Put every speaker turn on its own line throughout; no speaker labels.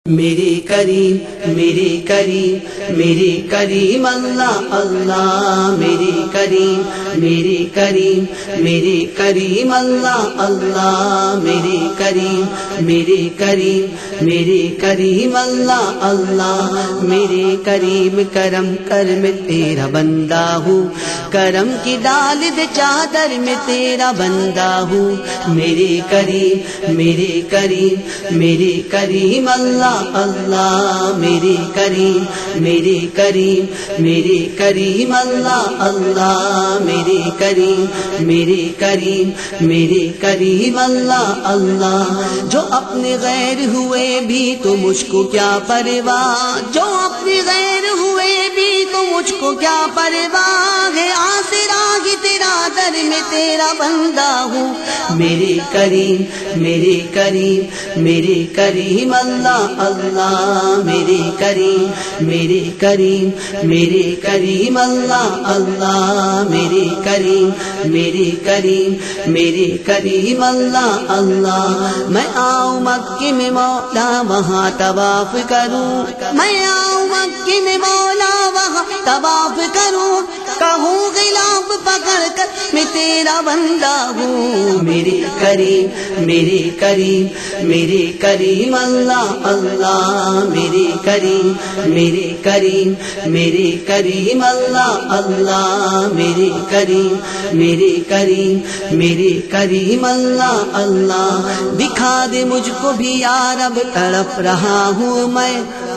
میرے کریم میرے کریم میرے کریم اللہ اللہ میرے کریم میرے کریم میرے کریم اللہ اللہ میرے کریم میرے کریم میرے کریم اللہ اللہ میرے کریم کرم کر میں تیرا بندہ ہوں، کرم کی ڈال دے چادر میں تیرا بندہ ہوں۔ میرے کریم میرے کریم میرے کریم اللہ اللہ میرے کریم میرے کریم میرے کریم اللہ اللہ میرے کریم میرے کریم میرے کریم اللہ اللہ جو اپنے غیر ہوئے بھی تو مجھ کو کیا پرواہ، جو اپنے غیر ہوئے بھی تو مجھ کو کیا پرواہ ہے، آسرا ہی تیرا در میں تیرا بندہ ہوں۔ میرے کریم میرے کریم میرے کریم اللہ اللہ میرے کریم میرے کریم میرے کریم اللہ اللہ میرے کریم میرے کریم میرے کریم اللہ اللہ میں آؤں مکے میں مولا وہاں طواف کروں، میں آؤں مکے میں مولا وہاں طواف کروں، کہوں غلاف پکڑ کر میں تیرا بندہ ہوں۔ میرے کریم میرے کریم میرے کریم اللہ اللہ میرے کریم میرے کریم میرے کریم اللہ اللہ میرے کریم میرے کریم میرے کریم اللہ اللہ دکھا دے مجھ کو بھی یا رب تڑپ رہا ہوں میں،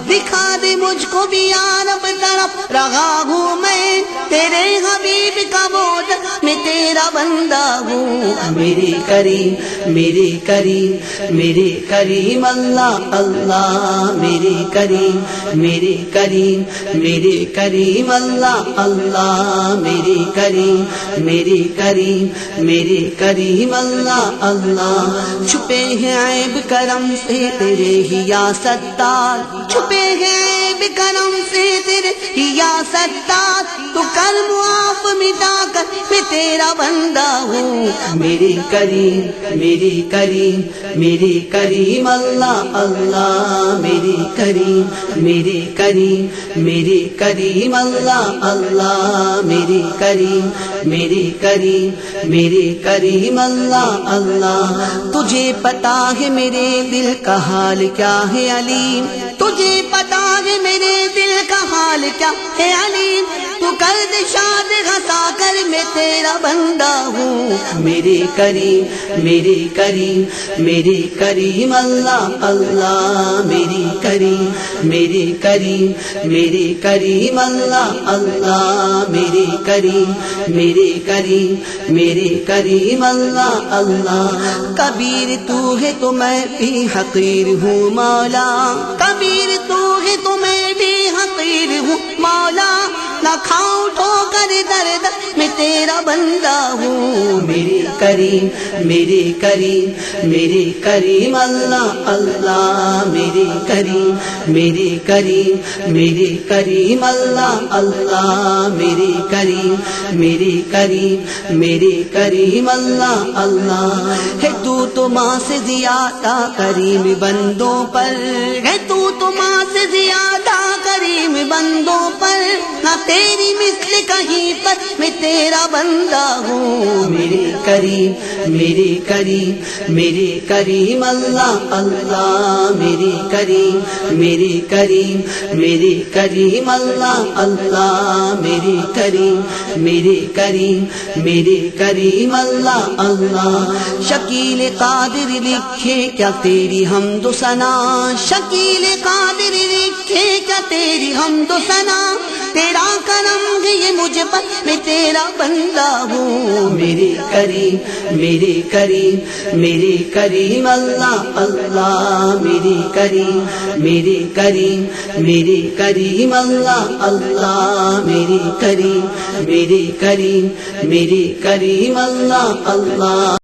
دکھا دے مجھ کو بھی یا رب تڑپ رہا ہوں میں، تیرے حبیب کا بوجھ میں تیرا بندہ ہوں۔ میرے کریم میرے کریم میرے کریم اللہ اللہ میرے کریم میرے کریم میرے کریم اللہ اللہ میرے کریم میرے کریم میرے کریم اللہ اللہ چھپے ہیں عیب کرم سے تیرے ہی یا ستار، چھپے ہیں عیب کرم سے تیرے ہی یا ستار، تو کر معاف مٹا کر میں تیرا بندہ ہوں۔ میرے کریم میرے کریم میرے کریم اللہ اللہ میرے کریم میرے کریم میرے کریم اللہ اللہ میرے کریم میرے کریم میرے کریم اللہ اللہ تجھے پتا ہے میرے دل کا حال کیا ہے علیم، تجھے پتا ہے میرے دل کا حال کیا ہے علیم، تو کر دے شاد ہنسا کر میں تیرا بندہ ہوں۔ میرے کریم میرے کریم میرے کریم اللہ اللہ میرے کریم میرے کریم میرے کریم اللہ اللہ میرے کریم میرے کریم میرے کریم اللہ اللہ کبیر تو ہے تو میں بھی حقیر ہوں مولا، کبیر تو ہے تو میں بھی حقیر ہوں مولا، نہ کھاؤں ٹھوکر درد میں تیرا بندہ ہوں۔ میرے کریم میرے کریم میرے کریم اللہ اللہ میرے کریم میرے کریم میرے کریم اللہ اللہ میرے کریم میرے کریم میرے کریم اللہ اللہ ہے تو ماں سے زیادہ کریم بندوں پر، ہے تو ماں سے زیادہ کریم بندوں پر، نہ تیری مثل کہیں پر میں تیرا بندہ ہوں۔ میرے کریم میرے کریم میرے کریم اللہ اللہ میرے کریم میرے کریم میرے کریم اللہ اللہ میرے کریم میرے کریم میرے کریم اللہ اللہ شکیل قادر لکھے کیا تیری حمد و ثنا، شکیل قادر لکھے کیا تیری حمد و ثنا، تیرا کرم ہے یہ مجھ پر میں تیرا بندہ ہوں۔ میرے کریم میرے کریم میرے کریم اللہ اللہ میرے کریم میرے کریم میرے کریم اللہ اللہ میرے کریم میرے کریم میرے کریم اللہ اللہ